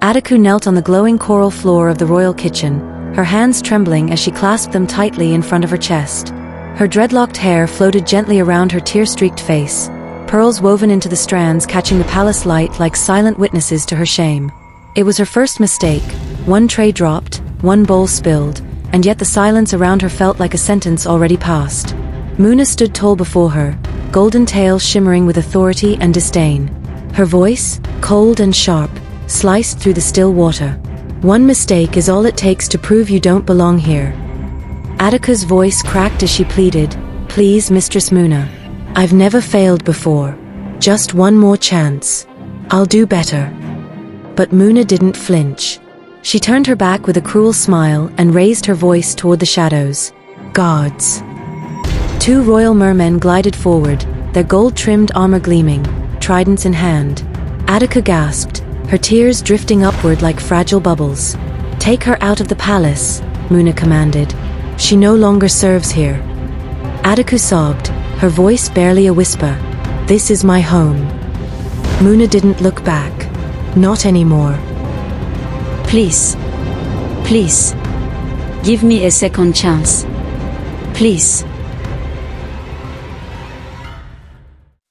Ataku knelt on the glowing coral floor of the royal kitchen, her hands trembling as she clasped them tightly in front of her chest. Her dreadlocked hair floated gently around her tear-streaked face, pearls woven into the strands catching the palace light like silent witnesses to her shame. It was her first mistake. One tray dropped, one bowl spilled, and yet the silence around her felt like a sentence already passed. Muna stood tall before her, golden tail shimmering with authority and disdain. Her voice, cold and sharp, sliced through the still water. One mistake is all it takes to prove you don't belong here. Atika's voice cracked as she pleaded, "Please, Mistress Muna. I've never failed before. Just one more chance. I'll do better." But Muna didn't flinch. She turned her back with a cruel smile and raised her voice toward the shadows. "Guards." Two royal mermen glided forward, their gold-trimmed armor gleaming, tridents in hand. Attika gasped, her tears drifting upward like fragile bubbles. "Take her out of the palace," Muna commanded. "She no longer serves here." Attika sobbed, her voice barely a whisper. "This is my home." Muna didn't look back. Not anymore. Please. Please. Give me a second chance. Please.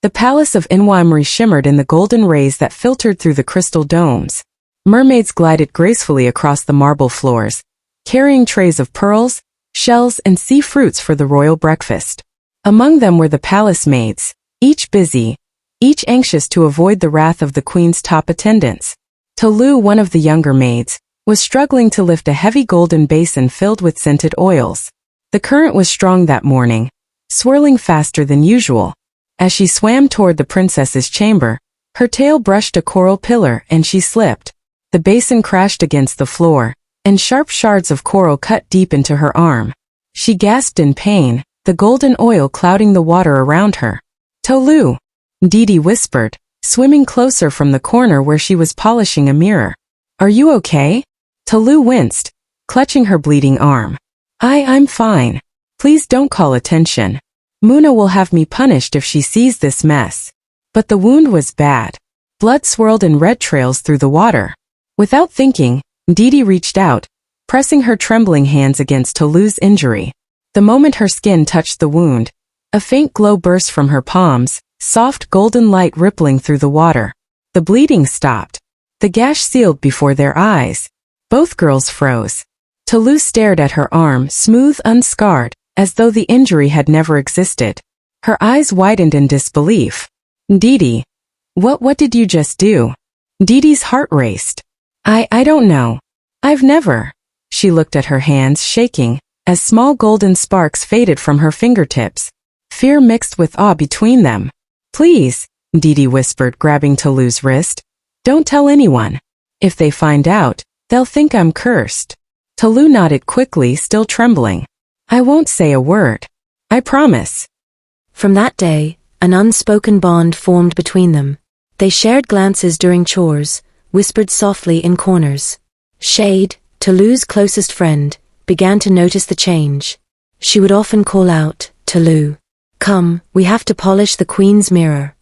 The palace of Nwa Mmiri shimmered in the golden rays that filtered through the crystal domes. Mermaids glided gracefully across the marble floors, carrying trays of pearls, shells, and sea fruits for the royal breakfast. Among them were the palace maids, each busy, each anxious to avoid the wrath of the queen's top attendants. Tolu, one of the younger maids, was struggling to lift a heavy golden basin filled with scented oils. The current was strong that morning, swirling faster than usual. As she swam toward the princess's chamber, her tail brushed a coral pillar and she slipped. The basin crashed against the floor, and sharp shards of coral cut deep into her arm. She gasped in pain, the golden oil clouding the water around her. "Tolu," Ndidi whispered, swimming closer from the corner where she was polishing a mirror. "Are you okay?" Tolu winced, clutching her bleeding arm. I'm fine. Please don't call attention. Muna will have me punished if she sees this mess." But the wound was bad. Blood swirled in red trails through the water. Without thinking, Ndidi reached out, pressing her trembling hands against Tolu's injury. The moment her skin touched the wound, a faint glow burst from her palms, soft golden light rippling through the water. The bleeding stopped. The gash sealed before their eyes. Both girls froze. Tolu stared at her arm, smooth, unscarred, as though the injury had never existed. Her eyes widened in disbelief. "Ndidi, what did you just do?" Ndidi's heart raced. I don't know. I've never." She looked at her hands, shaking, as small golden sparks faded from her fingertips. Fear mixed with awe between them. "Please," Ndidi whispered, grabbing Tolu's wrist. "Don't tell anyone. If they find out, they'll think I'm cursed." Tolu nodded quickly, still trembling. "I won't say a word. I promise." From that day, an unspoken bond formed between them. They shared glances during chores, whispered softly in corners. Shade, Tolu's closest friend, began to notice the change. She would often call out, "Tolu, come, we have to polish the queen's mirror."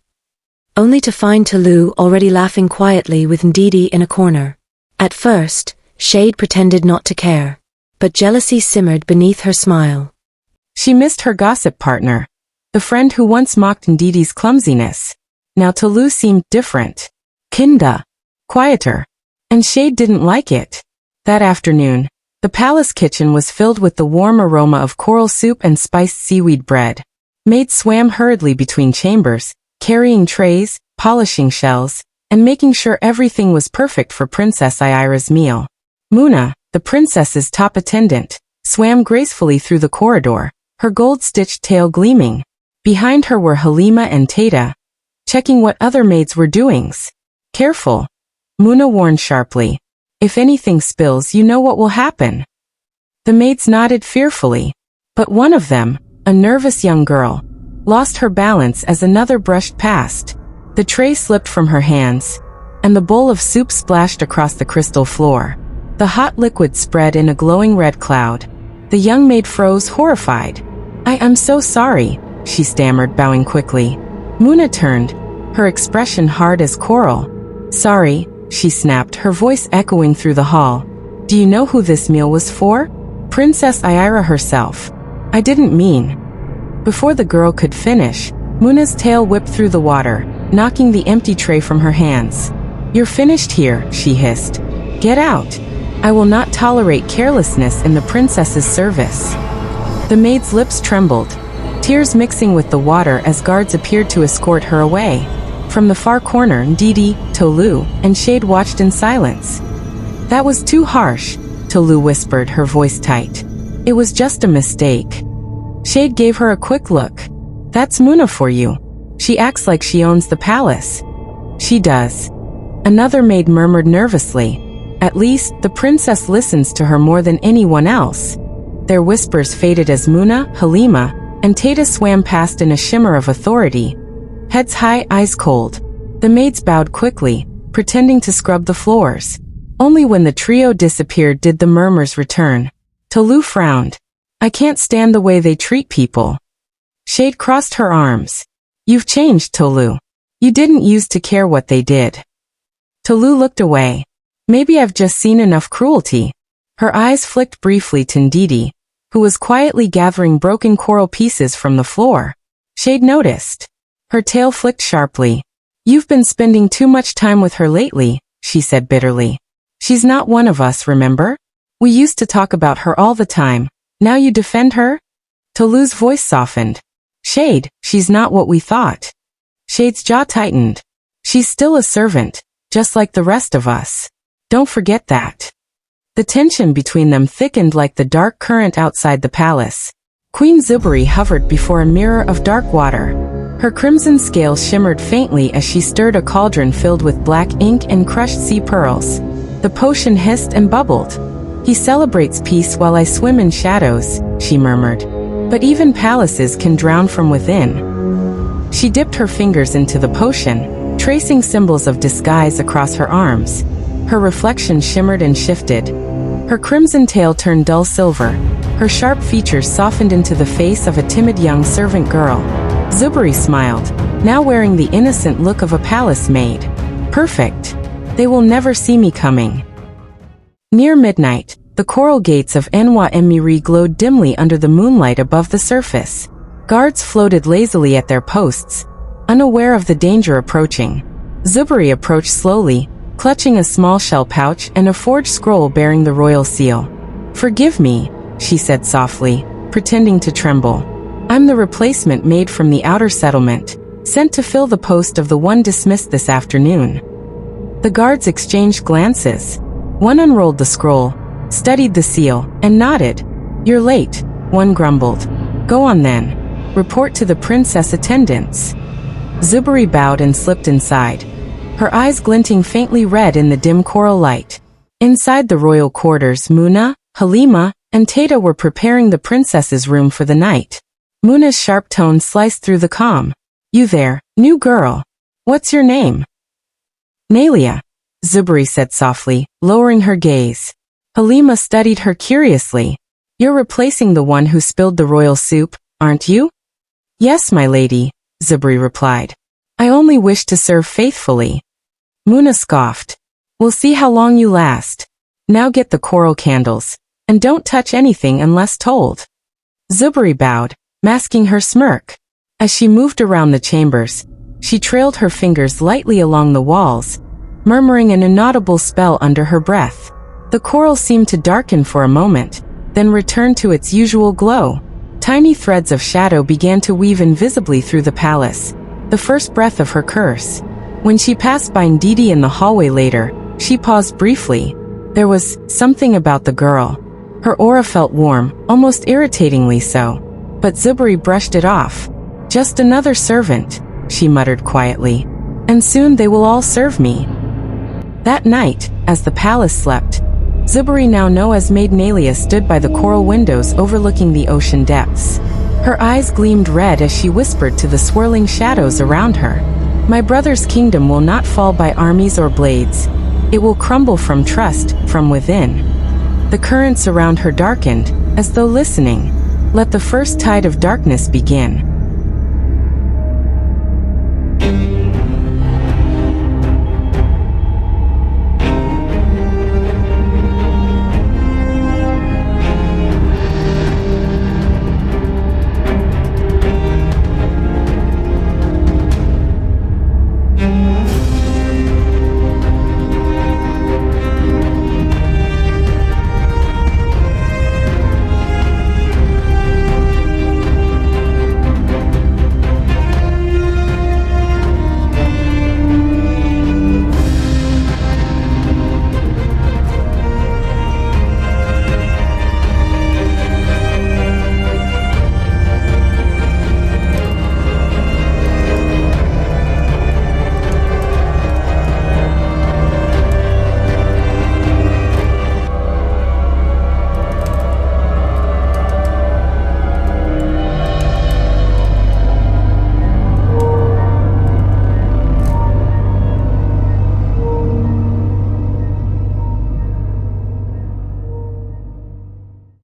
Only to find Tolu already laughing quietly with Ndidi in a corner. At first, Shade pretended not to care, but jealousy simmered beneath her smile. She missed her gossip partner, the friend who once mocked Ndidi's clumsiness. Now Tolu seemed different. Kinda. Quieter. And Shade didn't like it. That afternoon, the palace kitchen was filled with the warm aroma of coral soup and spiced seaweed bread. Maids swam hurriedly between chambers, carrying trays, polishing shells, and making sure everything was perfect for Princess Ayira's meal. Muna, the princess's top attendant, swam gracefully through the corridor, her gold-stitched tail gleaming. Behind her were Halima and Tata, checking what other maids were doing. "Careful," Muna warned sharply. "If anything spills, you know what will happen." The maids nodded fearfully, but one of them, a nervous young girl, lost her balance as another brushed past. The tray slipped from her hands, and the bowl of soup splashed across the crystal floor. The hot liquid spread in a glowing red cloud. The young maid froze, horrified. I'm so sorry," she stammered, bowing quickly. Muna turned, her expression hard as coral. "Sorry, she snapped, her voice echoing through the hall. Do you know who this meal was for? Princess Ira herself. I didn't mean. Before the girl could finish, Muna's tail whipped through the water, knocking the empty tray from her hands. You're finished here, she hissed. Get out. I will not tolerate carelessness in the princess's service. The maid's lips trembled, tears mixing with the water as guards appeared to escort her away. From the far corner, Ndidi, Tolu, and Shade watched in silence. That was too harsh, Tolu whispered, her voice tight. It was just a mistake. Shade gave her a quick look. That's Muna for you. She acts like she owns the palace. She does. Another maid murmured nervously. At least, the princess listens to her more than anyone else. Their whispers faded as Muna, Halima, and Tata swam past in a shimmer of authority. Heads high, eyes cold. The maids bowed quickly, pretending to scrub the floors. Only when the trio disappeared did the murmurs return. Tolu frowned. I can't stand the way they treat people. Shade crossed her arms. You've changed, Tolu. You didn't used to care what they did. Tolu looked away. Maybe I've just seen enough cruelty. Her eyes flicked briefly to Ndidi, who was quietly gathering broken coral pieces from the floor. Shade noticed. Her tail flicked sharply. You've been spending too much time with her lately, she said bitterly. She's not one of us, remember? We used to talk about her all the time. Now you defend her? Tolu's voice softened. Shade, she's not what we thought. Shade's jaw tightened. She's still a servant, just like the rest of us. Don't forget that. The tension between them thickened like the dark current outside the palace. Queen Zuberi hovered before a mirror of dark water. Her crimson scales shimmered faintly as she stirred a cauldron filled with black ink and crushed sea pearls. The potion hissed and bubbled. He celebrates peace while I swim in shadows, she murmured. But even palaces can drown from within. She dipped her fingers into the potion, tracing symbols of disguise across her arms. Her reflection shimmered and shifted. Her crimson tail turned dull silver. Her sharp features softened into the face of a timid young servant girl. Zuberi smiled, now wearing the innocent look of a palace maid. Perfect. They will never see me coming. Near midnight, the coral gates of Nwa Mmiri glowed dimly under the moonlight above the surface. Guards floated lazily at their posts, unaware of the danger approaching. Zuberi approached slowly, clutching a small shell pouch and a forged scroll bearing the royal seal. Forgive me, she said softly, pretending to tremble. I'm the replacement maid from the outer settlement, sent to fill the post of the one dismissed this afternoon. The guards exchanged glances. One unrolled the scroll, studied the seal, and nodded. You're late, one grumbled. Go on then. Report to the princess attendants. Zuberi bowed and slipped inside, her eyes glinting faintly red in the dim coral light. Inside the royal quarters, Muna, Halima, and Tata were preparing the princess's room for the night. Muna's sharp tone sliced through the calm. You there, new girl. What's your name? Nalia, Zuberi said softly, lowering her gaze. Halima studied her curiously. You're replacing the one who spilled the royal soup, aren't you? Yes, my lady, Zuberi replied. I only wish to serve faithfully. Muna scoffed. We'll see how long you last. Now get the coral candles, and don't touch anything unless told. Zuberi bowed, masking her smirk. As she moved around the chambers, she trailed her fingers lightly along the walls, murmuring an inaudible spell under her breath. The coral seemed to darken for a moment, then return to its usual glow. Tiny threads of shadow began to weave invisibly through the palace, the first breath of her curse. When she passed by Ndidi in the hallway later, she paused briefly. There was something about the girl. Her aura felt warm, almost irritatingly so. But Zuberi brushed it off. Just another servant, she muttered quietly. And soon they will all serve me. That night, as the palace slept, Zuberi, now known as Maid Nalia, stood by the coral windows overlooking the ocean depths. Her eyes gleamed red as she whispered to the swirling shadows around her. My brother's kingdom will not fall by armies or blades. It will crumble from trust, from within. The currents around her darkened, as though listening. Let the first tide of darkness begin.